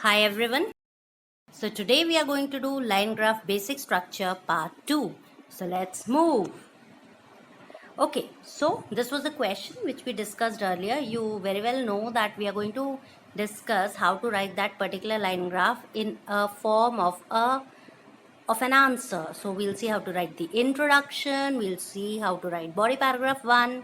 Hi everyone. So today we are going to do line graph basic structure part 2. So let's move. Okay, so this was a question which we discussed earlier. You very well know that we are going to discuss how to write that particular line graph in a form of an answer. So we'll see how to write the introduction, we'll see how to write body paragraph 1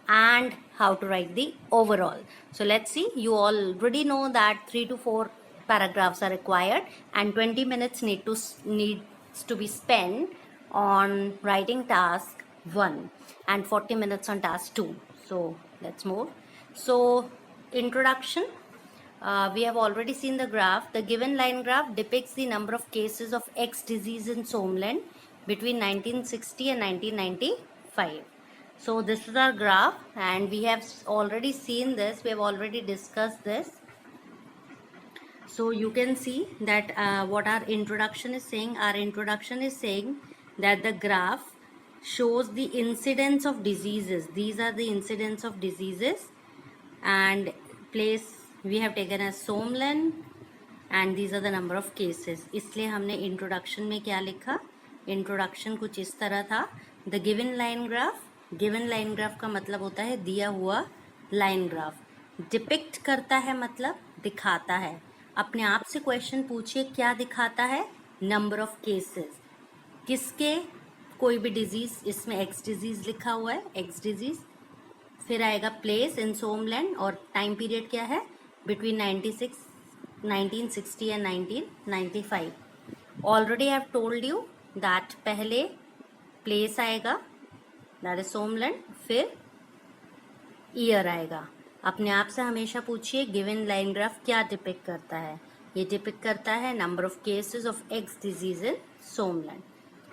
and how to write the overall. So let's see. You already know that 3 to 4 paragraphs are required and 20 minutes needs to be spent on writing task 1 and 40 minutes on task 2. So let's move. So introduction. We have already seen the graph. The given line graph depicts the number of cases of X disease in Somaliland between 1960 and 1995. So this is our graph and we have already seen this. We have already discussed this. So you can see that what our introduction is saying. Our introduction is saying that the graph shows the incidence of diseases. These are the incidence of diseases and place we have taken as Somaliland and these are the number of cases. इसलिए हमने introduction में क्या लिखा? Introduction कुछ इस तरह था. The given line graph. Given line graph का मतलब होता है दिया हुआ लाइन ग्राफ. डिपिक्ट करता है मतलब दिखाता है. अपने आप से क्वेश्चन पूछिए क्या दिखाता है? Number of cases. किसके? कोई भी डिजीज. इसमें एक्स डिजीज लिखा हुआ है. X disease. फिर आएगा प्लेस इन सोमलैंड और टाइम पीरियड क्या है? Between 1960 and 1995. Already I have told you that पहले प्लेस आएगा, दैट इज सोमलैंड, फिर ईयर आएगा. अपने आप से हमेशा पूछिए गिवन लाइन ग्राफ क्या डिपिक्ट करता है? ये डिपिक्ट करता है number of cases of X disease in Somland.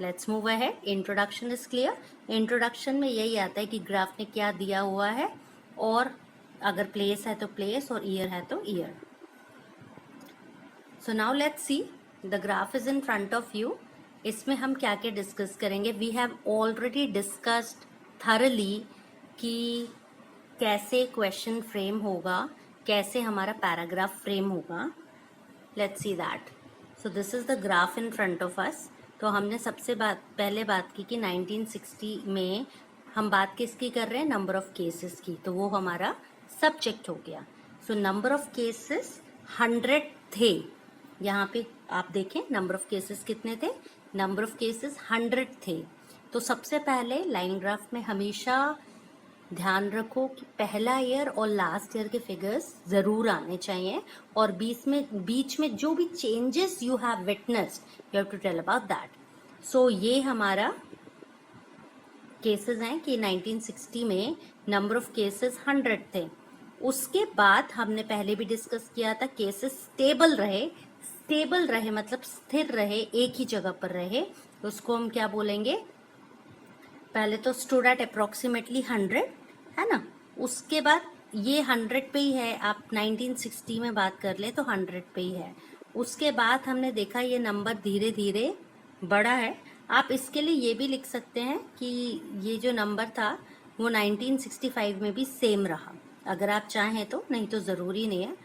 Let's move ahead. Introduction is clear. Introduction में यही आता है कि ग्राफ ने क्या दिया हुआ है और अगर प्लेस है तो प्लेस और ईयर है तो year. So now let's see. The graph is in front of you. इसमें हम क्या क्या डिस्कस करेंगे? We have already discussed thoroughly कि कैसे क्वेश्चन फ्रेम होगा, कैसे हमारा पैराग्राफ फ्रेम होगा. Let's see that. So this is the graph in front of us. तो हमने सबसे पहले बात की कि 1960 में हम बात किसकी कर रहे हैं? नंबर ऑफ केसेस की. तो वो हमारा सब्जेक्ट हो गया. सो नंबर ऑफ केसेस 100 थे. यहाँ पे आप देखें नंबर ऑफ केसेस कितने थे? नंबर ऑफ केसेस 100 थे. तो सबसे पहले लाइन ग्राफ में हमेशा ध्यान रखो कि पहला ईयर और लास्ट ईयर के फिगर्स जरूर आने चाहिए और बीच में जो भी changes you have witnessed you have to tell about that. So ये हमारा केसेस हैं कि 1960 में नंबर ऑफ केसेस 100 थे. उसके बाद हमने पहले भी डिस्कस किया था केसेस स्टेबल रहे. स्टेबल रहे मतलब स्थिर रहे, एक ही जगह पर रहे. उसको हम क्या बोलेंगे? पहले तो स्टूड एट अप्रोक्सीमेटली 100 है ना. उसके बाद ये 100 पे ही है. आप 1960 में बात कर ले तो 100 पे ही है. उसके बाद हमने देखा ये नंबर धीरे धीरे बढ़ा है. आप इसके लिए ये भी लिख सकते हैं कि ये जो नंबर था वो 1965 में भी सेम रहा, अगर आप चाहें तो, नहीं तो ज़रूरी नहीं है.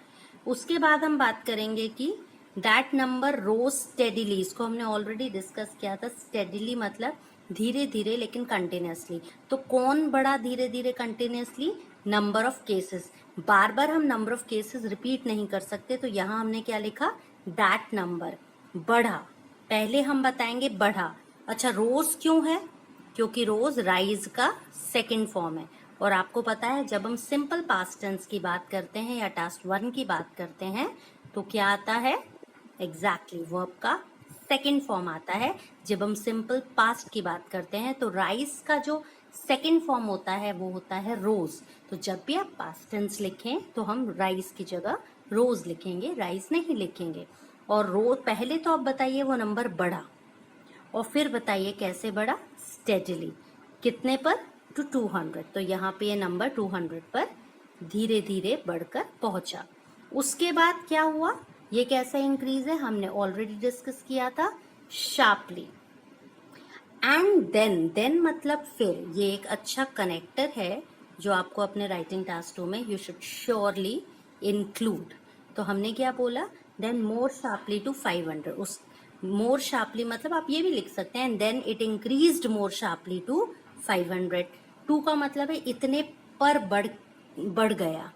उसके बाद हम बात करेंगे कि दैट नंबर रोज स्टेडिली. इसको हमने ऑलरेडी डिस्कस किया था. स्टेडिली मतलब धीरे धीरे लेकिन कंटिन्यूसली. तो कौन बढ़ा धीरे धीरे कंटिन्यूसली? Number of cases. बार बार हम नंबर ऑफ केसेस रिपीट नहीं कर सकते, तो यहाँ हमने क्या लिखा? दैट नंबर बढ़ा. पहले हम बताएंगे बढ़ा. अच्छा, रोज क्यों है? क्योंकि रोज राइज का सेकेंड फॉर्म है. और आपको पता है जब हम सिंपल पास्ट टेंस की बात करते हैं या टास्क 1 की बात करते हैं तो क्या आता है? एग्जैक्टली वर्ब का सेकेंड फॉर्म आता है. जब हम सिंपल पास्ट की बात करते हैं तो राइज का जो सेकेंड फॉर्म होता है वो होता है रोज. तो जब भी आप पास्ट टेंस लिखें तो हम राइज की जगह रोज लिखेंगे, राइज नहीं लिखेंगे. और रोज पहले तो आप बताइए वो नंबर बढ़ा और फिर बताइए कैसे बढ़ा? स्टेडिली. कितने पर? टू 200. तो यहाँ पे ये नंबर 200 पर धीरे धीरे बढ़कर पहुंचा. उसके बाद क्या हुआ? ये कैसा इंक्रीज है? हमने ऑलरेडी डिस्कस किया था. शार्पली. एंड देन मतलब फिर. ये एक अच्छा कनेक्टर है जो आपको अपने राइटिंग टास्क 2 में यू शुड श्योरली इंक्लूड. तो हमने क्या बोला? देन मोर शार्पली टू 500, उस मोर शार्पली मतलब आप ये भी लिख सकते हैं, then it increased more sharply to 500। To का मतलब है इतने पर बढ़ गया।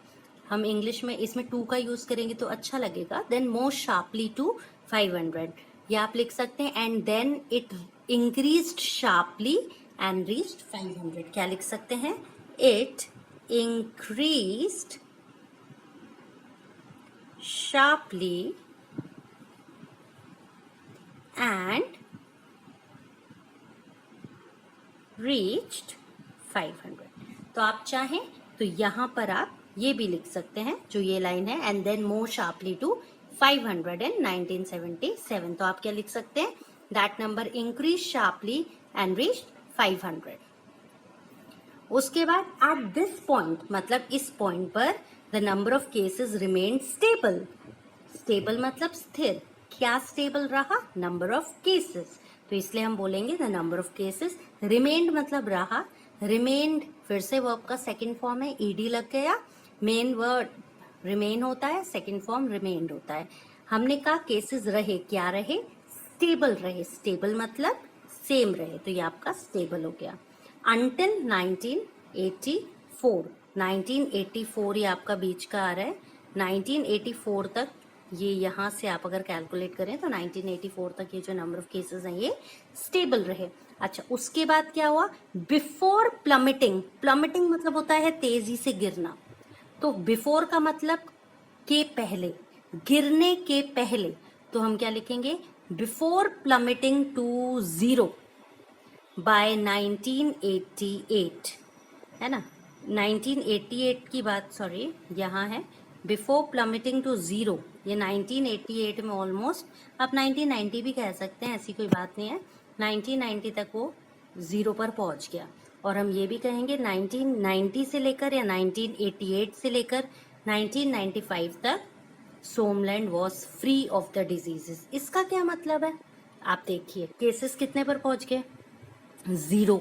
हम इंग्लिश में इसमें टू का यूज करेंगे तो अच्छा लगेगा। देन मोर शार्पली टू 500, या आप लिख सकते हैं and then it increased sharply and reached 500। क्या लिख सकते हैं? It increased sharply and reached 500। तो आप चाहें तो यहां पर आप ये भी लिख सकते हैं जो ये लाइन है, and then more sharply to 500 in 1977। तो आप क्या लिख सकते हैं? That number increase sharply and reached 500। उसके बाद एट दिस पॉइंट मतलब इस पॉइंट पर the number of cases remain stable. Stable मतलब स्थिर। क्या स्टेबल रहा? Number of cases. तो इसलिए हम बोलेंगे the number of cases remained मतलब रहा। रिमेन्ड फिर से वर्ब का सेकंड फॉर्म है, ईडी लग गया। मेन वर्ड रिमेन होता है, सेकंड फॉर्म रिमेन्ड होता है। हमने कहा केसेस रहे, क्या रहे? स्टेबल रहे। स्टेबल मतलब सेम रहे, तो ये आपका स्टेबल हो गया। Until 1984, 1984 ये आपका बीच का आ रहा है। 1984 तक ये यहाँ से आप अगर कैलकुलेट करें तो 1984 तक ये जो नंबर ऑफ केसेस हैं ये स्टेबल रहे। अच्छा, उसके बाद क्या हुआ? बिफोर प्लमिटिंग। प्लमिटिंग मतलब होता है तेजी से गिरना। तो बिफोर का मतलब के पहले, गिरने के पहले। तो हम क्या लिखेंगे? बिफोर प्लमिटिंग टू 0 बाय 1988, है ना? 1988 की बात, सॉरी यहाँ है बिफोर प्लमिटिंग टू 0। ये 1988 में ऑलमोस्ट, आप 1990 भी कह सकते हैं, ऐसी कोई बात नहीं है। 1990 तक वो 0 पर पहुंच गया। और हम ये भी कहेंगे 1990 से लेकर या 1988 से लेकर 1995 तक Somland was free of the diseases. इसका क्या मतलब है? आप देखिए केसेस कितने पर पहुंच गए? 0।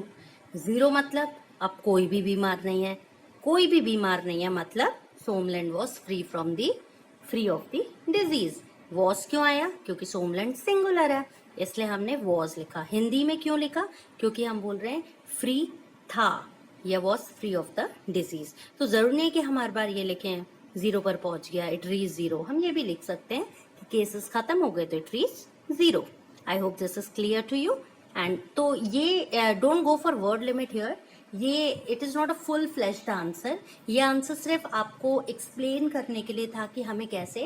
0 मतलब अब कोई भी बीमार नहीं है। कोई भी बीमार नहीं है मतलब Somland was free of the disease. Was क्यों आया? क्योंकि सोमलैंड सिंगुलर है, इसलिए हमने वॉज लिखा। हिंदी में क्यों लिखा? क्योंकि हम बोल रहे हैं फ्री था या was free of the disease. तो जरूर नहीं है कि हम हर बार ये लिखें 0 पर पहुंच गया, इट रीच 0। हम ये भी लिख सकते हैं कि केसेस खत्म हो गए तो it reach 0। I hope this is clear to you. And तो ये don't go for word limit here. ये it is not a full flashed answer. ये आंसर सिर्फ आपको एक्सप्लेन करने के लिए था कि हमें कैसे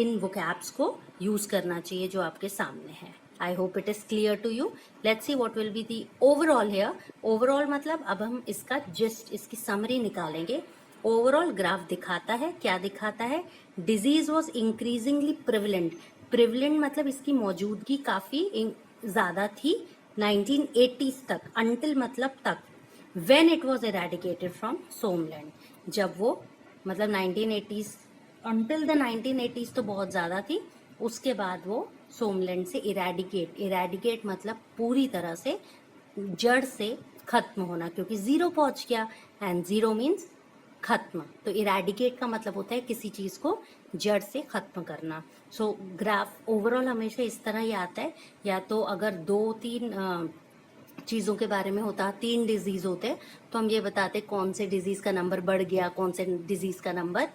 इन वोकैब्स को यूज करना चाहिए जो आपके सामने है। I hope it is clear to you. Let's see what will be the overall here. Overall मतलब अब हम इसका जस्ट इसकी समरी निकालेंगे। ओवरऑल ग्राफ दिखाता है, क्या दिखाता है? Disease was increasingly prevalent. Prevalent मतलब इसकी मौजूदगी काफी ज्यादा थी 1980s तक। अंटिल मतलब तक। When it was eradicated from Somland, जब वो मतलब 1980s, अंटिल द 1980s तो बहुत ज्यादा थी। उसके बाद वो सोमलैंड से इरेडिकेट मतलब पूरी तरह से जड़ से खत्म होना, क्योंकि 0 पहुंच गया एंड 0 मीन्स खत्म। तो इरेडिकेट का मतलब होता है किसी चीज को जड़ से खत्म करना। सो ग्राफ ओवरऑल हमेशा इस तरह ही आता है, या तो अगर 2-3 चीजों के बारे में होता, 3 डिजीज होते तो हम ये बताते कौन से डिजीज का नंबर बढ़ गया, कौन से डिजीज का नंबर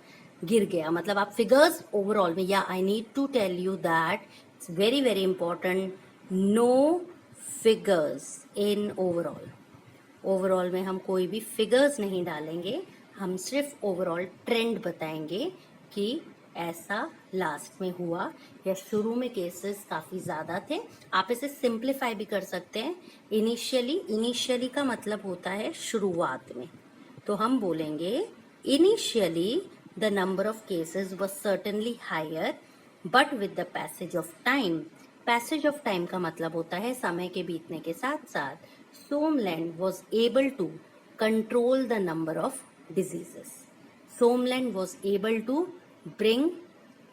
गिर गया। मतलब आप फिगर्स ओवरऑल में, या I need to tell you that it's very very important, no figures in overall. Overall में हम कोई भी फिगर्स नहीं डालेंगे, हम सिर्फ ओवरऑल ट्रेंड बताएंगे कि ऐसा लास्ट में हुआ या शुरू में केसेस काफी ज्यादा थे। आप इसे सिंप्लीफाई भी कर सकते हैं। इनिशियली का मतलब होता है शुरुआत में, तो हम बोलेंगे initially the number of cases was certainly higher but with the passage of time. Passage of time का मतलब होता है समय के बीतने के साथ साथ सोमलैंड was able to control the number of diseases. सोमलैंड was able to bring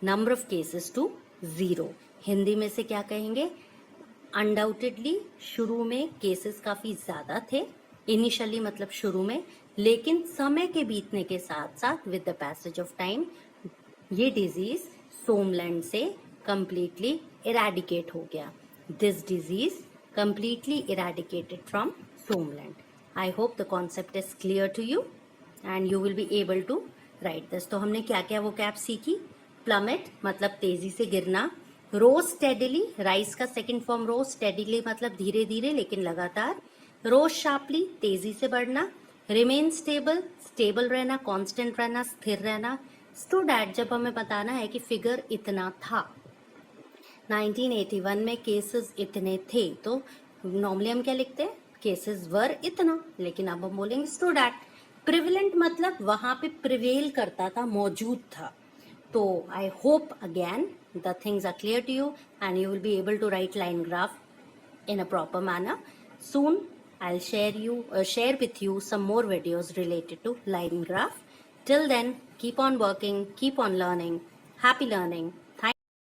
number of cases to 0. Hindi में से क्या कहेंगे? अनडाउटेडली शुरू में केसेस काफी ज्यादा थे, इनिशियली मतलब शुरू में, लेकिन समय के बीतने के साथ साथ with the passage of time ये डिजीज सोमलैंड से completely eradicate हो गया. This disease completely eradicated from Someland. I hope the concept is clear to you and you will be able to write this. तो हमने क्या क्या vocab सीखी? Plummet मतलब तेजी से गिरना. Rose steadily, राइस का सेकेंड फॉर्म रोज, स्टेडीली मतलब धीरे धीरे लेकिन लगातार. रोज शार्पली तेजी से बढ़ना. रिमेन स्टेबल, स्टेबल रहना, कांस्टेंट रहना, स्थिर रहना. स्टूड एट जब हमें बताना है कि फिगर इतना था. 1981 में केसेस इतने थे तो नॉर्मली हम क्या लिखते हैं? केसेस वर इतना, लेकिन अब हम बोलेंगे स्टूड एट. प्रिविलेंट मतलब वहां पे प्रिवेल करता था, मौजूद था. तो I hope again the things are clear to you and you will be able to write line graph in a proper manner. Soon I'll share with you some more videos related to line graph. Till then, keep on working, keep on learning. Happy learning.